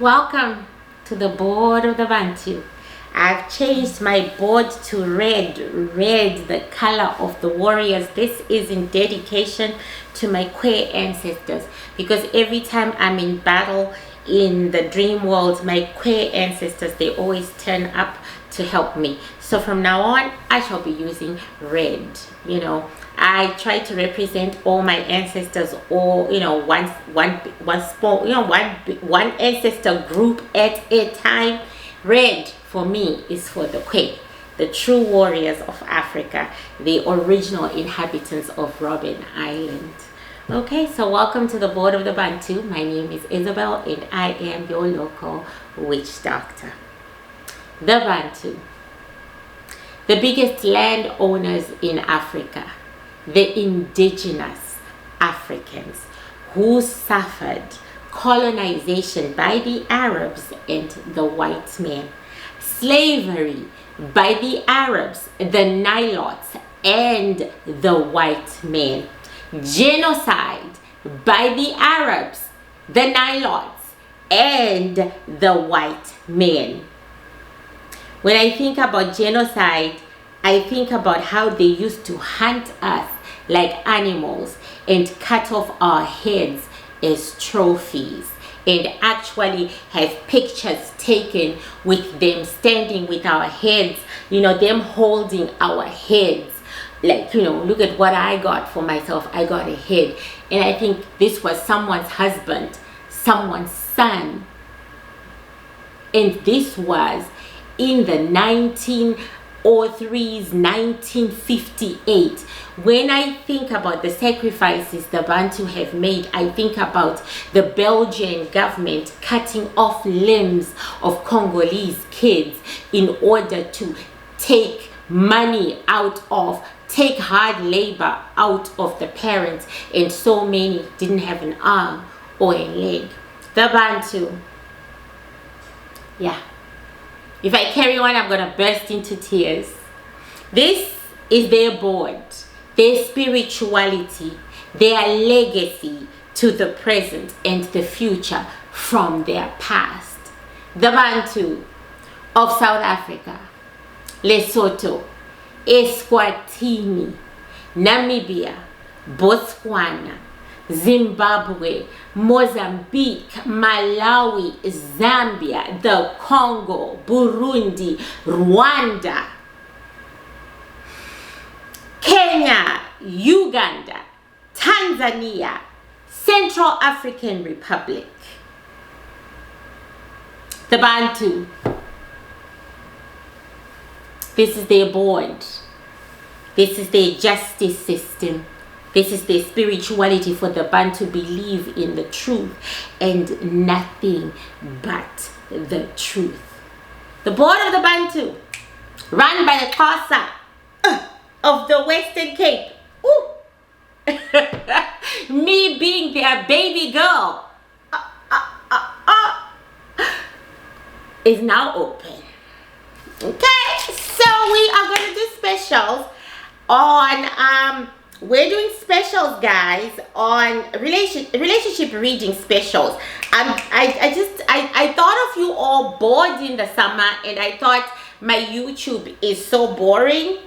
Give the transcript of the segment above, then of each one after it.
Welcome to the board of the Bantu. I've changed my board to red, the color of the warriors. This is in dedication to my queer ancestors, because every time I'm in battle in the dream world, my queer ancestors, they always turn up to help me. So from now on, I shall be using red. I try to represent all my ancestors, or one ancestor group at a time. Red for me is for the Kwe, the true warriors of Africa, the original inhabitants of Robben Island. Okay, so welcome to the board of the Bantu. My name is Isobel and I am your local witch doctor. The Bantu, the biggest landowners in Africa, the indigenous Africans who suffered colonization by the Arabs and the white men, slavery by the Arabs, the Nilots and the white men, genocide by the Arabs, the Nilots and the white men. When I think about genocide, I think about how they used to hunt us like animals and cut off our heads as trophies, and actually have pictures taken with them standing with our heads, them holding our heads. Look at what I got for myself. I got a head. And I think this was someone's husband, someone's son. And this was in the 1903s, 1958. When I think about the sacrifices the Bantu have made, I think about the Belgian government cutting off limbs of Congolese kids in order to take hard labor out of the parents, and so many didn't have an arm or a leg. The Bantu. Yeah. If I carry on, I'm going to burst into tears. This is their board, their spirituality, their legacy to the present and the future from their past. The Bantu of South Africa, Lesotho, Eswatini, Namibia, Botswana, Zimbabwe, Mozambique, Malawi, Zambia, the Congo, Burundi, Rwanda, Kenya, Uganda, Tanzania, Central African Republic. The Bantu. This is their board. This is their justice system. This is their spirituality, for the Bantu believe in the truth and nothing but the truth. The board of the Bantu, run by the Xhosa of the Western Cape. Ooh. Me being their baby girl is now open. Okay, so we are going to do specials on we're doing specials, guys, on relationship reading specials. I thought of you all bored in the summer, and I thought my YouTube is so boring,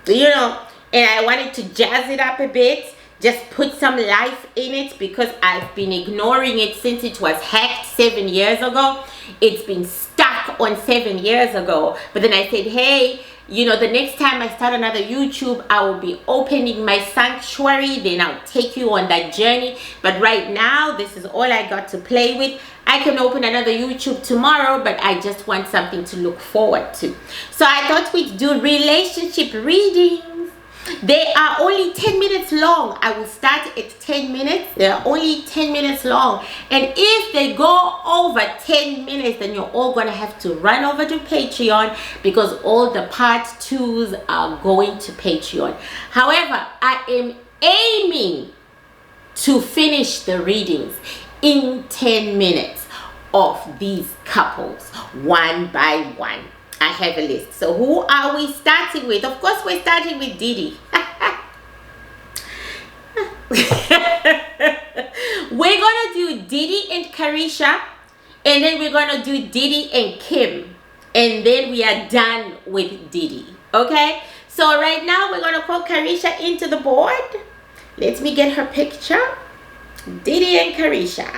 and I wanted to jazz it up a bit, just put some life in it, because I've been ignoring it since it was hacked 7 years ago. It's been stuck on 7 years ago. But then I said, hey, the next time I start another YouTube, I will be opening my sanctuary. Then I'll take you on that journey. But right now, this is all I got to play with. I can open another YouTube tomorrow, but I just want something to look forward to. So I thought we'd do relationship readings. They are only 10 minutes long. I will start at 10 minutes. They are only 10 minutes long. And if they go over 10 minutes, then you're all going to have to run over to Patreon, because all the part 2s are going to Patreon. However, I am aiming to finish the readings in 10 minutes of these couples, one by one. I have a list. So who are we starting with? Of course, we're starting with Diddy. We're gonna do Diddy and Karisha, And then we're going to do Diddy and Kim. And then we are done with Diddy. Okay? So right now we're going to call Karisha into the board. Let me get her picture. Diddy and Karisha.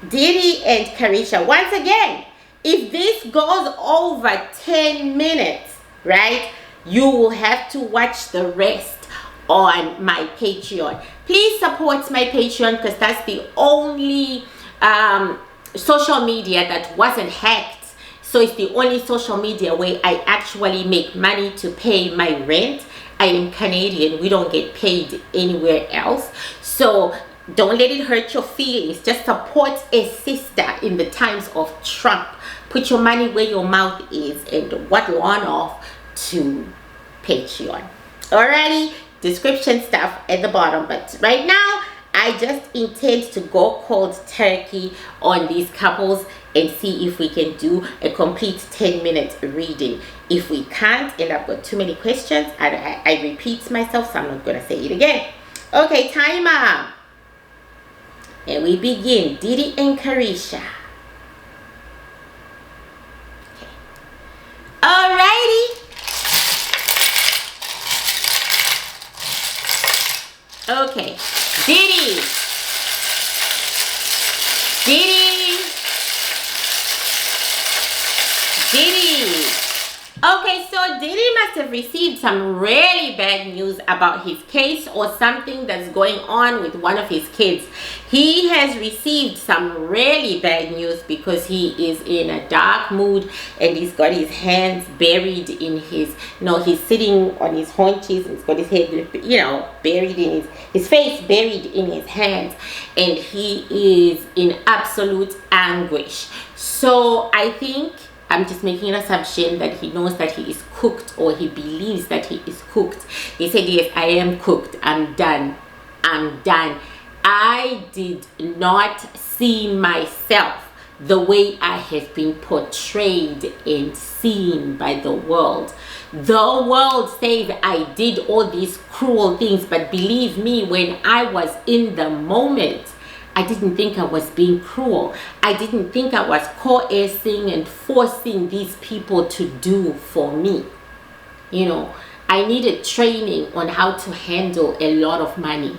Diddy and Karisha. Once again, if this goes over 10 minutes, right, you will have to watch the rest on my Patreon. Please support my Patreon because that's the only social media that wasn't hacked. So it's the only social media where I actually make money to pay my rent. I am Canadian. We don't get paid anywhere else. So don't let it hurt your feelings. Just support a sister in the times of Trump. Put your money where your mouth is and waddle on off to Patreon. Alrighty, description stuff at the bottom. But right now, I just intend to go cold turkey on these couples and see if we can do a complete 10-minute reading. If we can't, and I've got too many questions, I repeat myself, so I'm not going to say it again. Okay, timer. And we begin. Diddy and Karisha. Okay. Alrighty. Okay. Diddy. Okay, so Diddy must have received some really bad news about his case or something that's going on with one of his kids. He has received some really bad news because he is in a dark mood and he's got his hands buried in his, he's sitting on his haunches and he's got his head, buried in his face buried in his hands, and he is in absolute anguish. So I think I'm just making an assumption that he knows that he is cooked, or he believes that he is cooked. He said, yes, I am cooked. I'm done. I'm done. I did not see myself the way I have been portrayed and seen by the world. The world says I did all these cruel things, but believe me, when I was in the moment, I didn't think I was being cruel. I didn't think I was coercing and forcing these people to do for me. I needed training on how to handle a lot of money.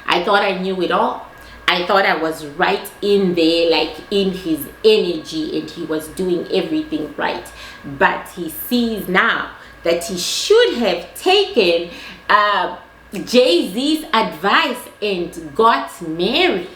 I thought I knew it all. I thought I was right in there, like in his energy, and he was doing everything right. But he sees now that he should have taken Jay-Z's advice and got married.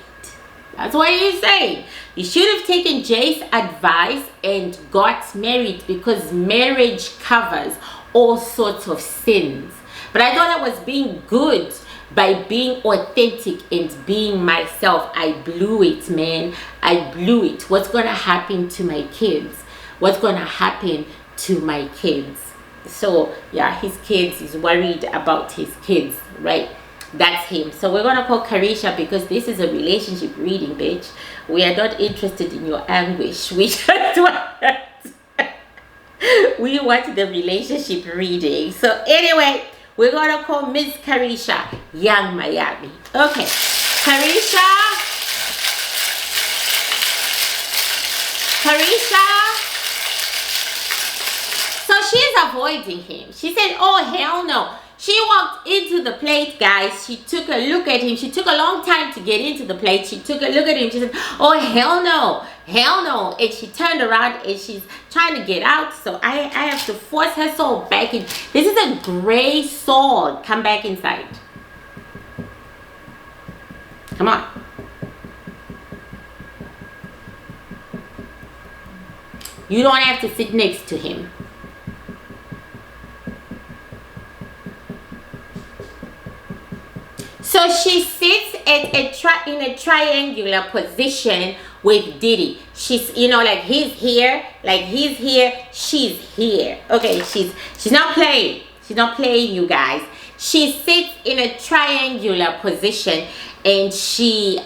That's what he's saying. You should have taken Jay's advice and got married, because marriage covers all sorts of sins. But I thought I was being good by being authentic and being myself. I blew it, man. I blew it. What's going to happen to my kids? What's going to happen to my kids? So, yeah, his kids, he's worried about his kids, right? That's him. So we're going to call Karisha because this is a relationship reading, bitch. We are not interested in your anguish. We just we want the relationship reading. So anyway, we're going to call Miss Karisha, Young Miami. Okay. Karisha. So she's avoiding him. She said, oh, hell no. She walked into the plate, guys. She took a look at him. She took a long time to get into the plate. She took a look at him. She said, oh, hell no. Hell no. And she turned around and she's trying to get out. So I have to force her soul back in. This is a gray soul. Come back inside. Come on. You don't have to sit next to him. So she sits at in a triangular position with Diddy. She's, like he's here, she's here. Okay, she's not playing. She's not playing, you guys. She sits in a triangular position and she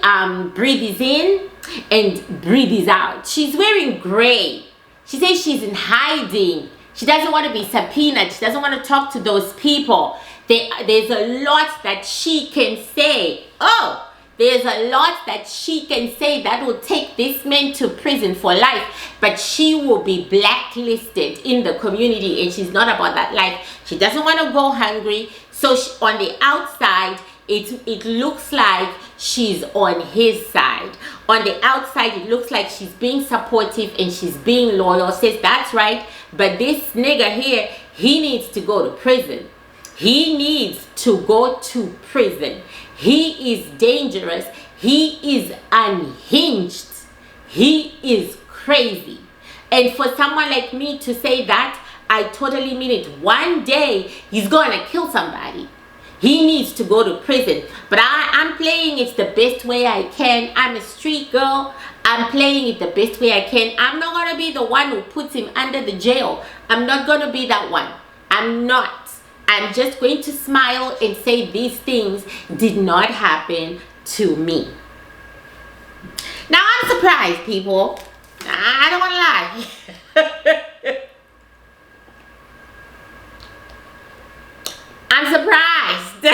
breathes in and breathes out. She's wearing gray. She says she's in hiding. She doesn't want to be subpoenaed. She doesn't want to talk to those people. There's a lot that she can say. Oh, There's a lot that she can say that will take this man to prison for life, but she will be blacklisted in the community, and she's not about that life. She doesn't want to go hungry. So on the outside, it looks like she's on his side. On the outside, it looks like she's being supportive and she's being loyal. Says, that's right, but this nigga here, he needs to go to prison. He needs to go to prison. He is dangerous. He is unhinged. He is crazy. And for someone like me to say that, I totally mean it. One day, he's going to kill somebody. He needs to go to prison. But I'm playing it the best way I can. I'm a street girl. I'm playing it the best way I can. I'm not going to be the one who puts him under the jail. I'm not going to be that one. I'm not. I'm just going to smile and say these things did not happen to me. Now, I'm surprised, people. I don't want to lie. I'm surprised.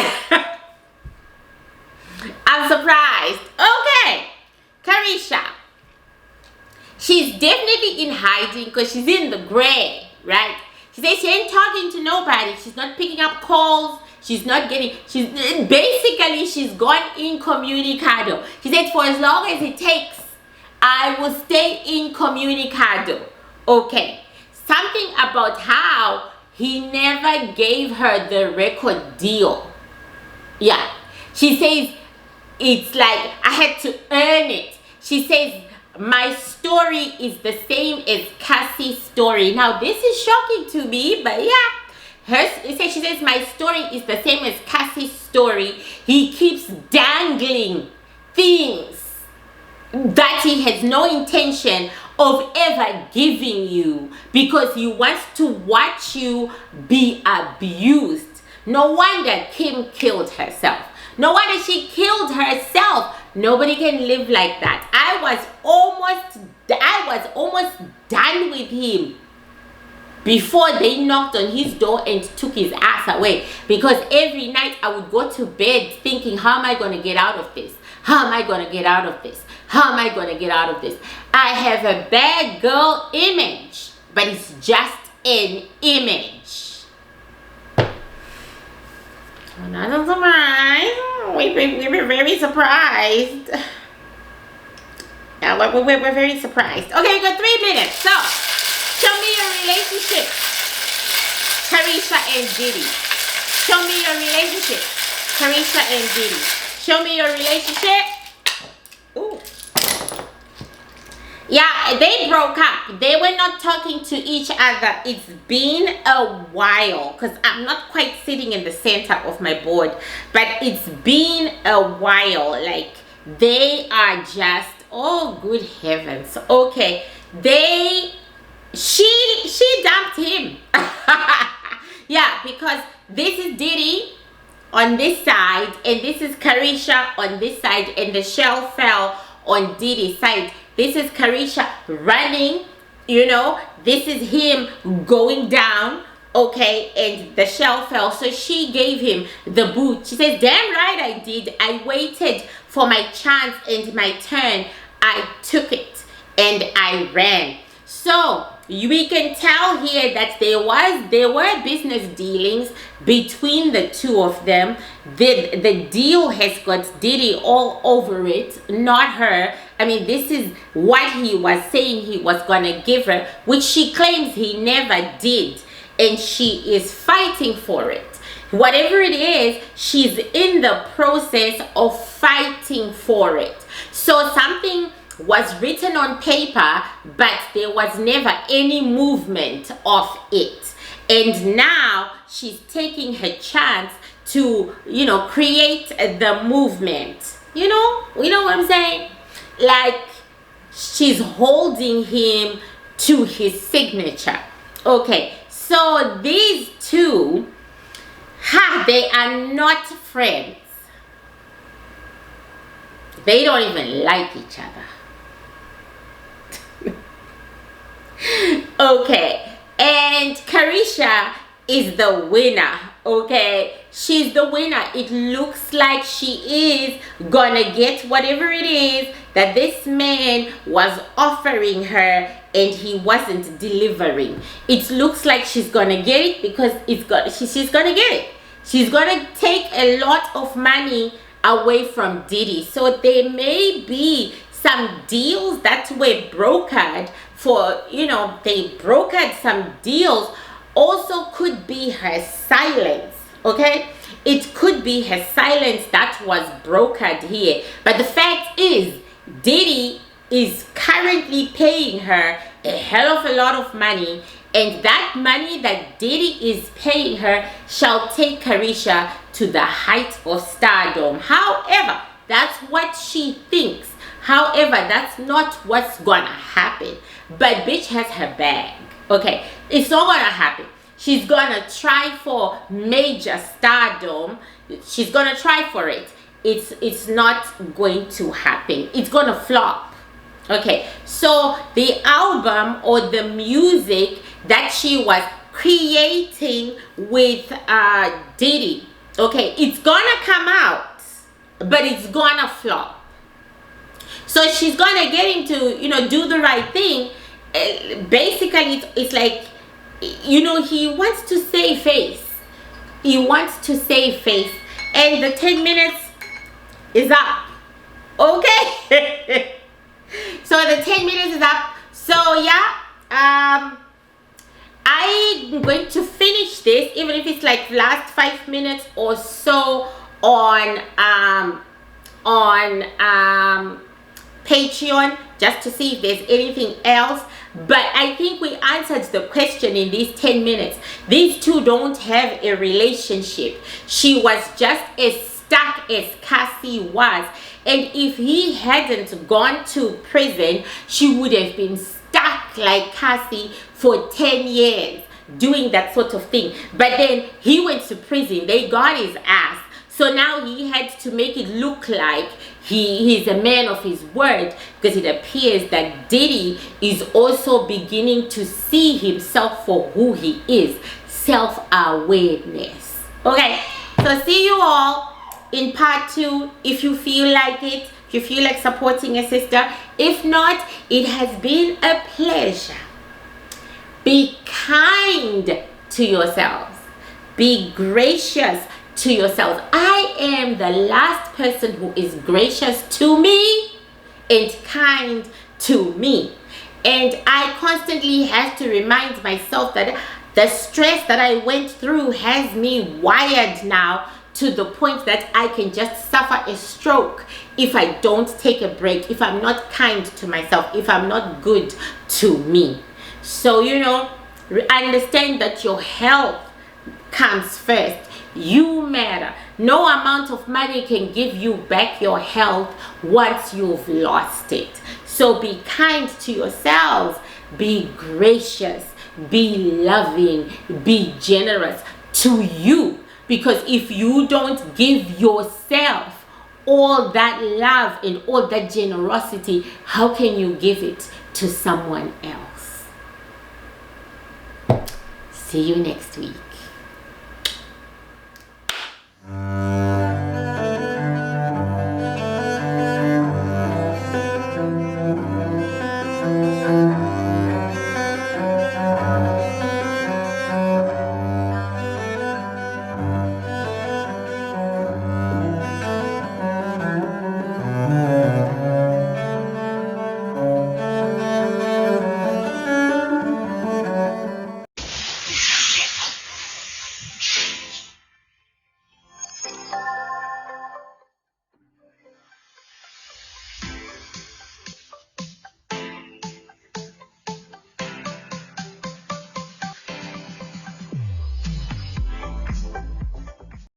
I'm surprised. Okay. Karisha. She's definitely in hiding because she's in the gray, right? She says she ain't talking to nobody. She's not picking up calls. She's not getting, she's gone incommunicado. She said, for as long as it takes, I will stay incommunicado. Okay. Something about how he never gave her the record deal. Yeah. She says, it's like, I had to earn it. She says, my story is the same as Cassie's story. Now, this is shocking to me, but yeah. She says, my story is the same as Cassie's story. He keeps dangling things that he has no intention of ever giving you because he wants to watch you be abused. No wonder Kim killed herself. No wonder she killed herself. Nobody can live like that. I was almost done with him before they knocked on his door and took his ass away. Because every night I would go to bed thinking, how am I going to get out of this? How am I going to get out of this? How am I going to get out of this? I have a bad girl image, but it's just an image. Another surprise. We were very surprised. Yeah, we're very surprised. Okay, we got 3 minutes. So, show me your relationship, Karisha and Diddy. Show me your relationship, Karisha and Diddy. Show me your relationship. Ooh. Yeah, they broke up. They were not talking to each other. It's been a while because I'm not quite sitting in the center of my board, but it's been a while. Like, they are just, oh good heavens. Okay, she dumped him. Yeah, because this is Diddy on this side and this is Karisha on this side, and the shell fell on Diddy's side. This is Karisha running, you know, this is him going down, okay, and the shell fell. So she gave him the boot. She says, damn right I did. I waited for my chance and my turn. I took it and I ran. So we can tell here that there were business dealings between the two of them. The deal has got Diddy all over it, not her. I mean, this is what he was saying he was gonna give her, which she claims he never did, and she is fighting for it. Whatever it is, she's in the process of fighting for it. So something was written on paper, but there was never any movement of it. And now she's taking her chance to, you know, create the movement. You know what I'm saying? Like, she's holding him to his signature. Okay, so these two, they are not friends. They don't even like each other. Okay, and Karisha is the winner Okay, she's the winner. It looks like she is gonna get whatever it is that this man was offering her and he wasn't delivering. It looks like she's gonna get it because she's gonna get it. She's gonna take a lot of money away from Diddy. So there may be some deals that were brokered for, they brokered some deals. Also could be her silence. Okay, it could be her silence that was brokered here. But the fact is, Diddy is currently paying her a hell of a lot of money, and that money that Diddy is paying her shall take Karisha to the height of stardom. However, that's what she thinks. However, that's not what's gonna happen. But bitch has her bag. Okay, it's not gonna happen. She's gonna try for major stardom. She's gonna try for it. It's not going to happen. It's gonna flop. Okay, so the album or the music that she was creating with Diddy, okay, it's gonna come out, but it's gonna flop. So she's gonna get him to do the right thing. Basically, it's like, he wants to save face. He wants to save face, and the 10 minutes is up. Okay. So the 10 minutes is up. So yeah, I'm going to finish this, even if it's like last 5 minutes or so on Patreon, just to see if there's anything else. But I think we answered the question in these 10 minutes. These two don't have a relationship. She was just as stuck as Cassie was. And if he hadn't gone to prison, she would have been stuck like Cassie for 10 years doing that sort of thing. But then he went to prison. They got his ass. So now he had to make it look like he's a man of his word, because it appears that Diddy is also beginning to see himself for who he is. Self-awareness. Okay, so see you all in part 2 if you feel like it, if you feel like supporting a sister. If not, it has been a pleasure. Be kind to yourselves. Be gracious to yourselves. I am the last person who is gracious to me and kind to me. And I constantly have to remind myself that the stress that I went through has me wired now to the point that I can just suffer a stroke if I don't take a break, if I'm not kind to myself, if I'm not good to me. So, understand that your health comes first. You matter. No amount of money can give you back your health once you've lost it. So be kind to yourselves. Be gracious. Be loving. Be generous to you. Because if you don't give yourself all that love and all that generosity, how can you give it to someone else? See you next week.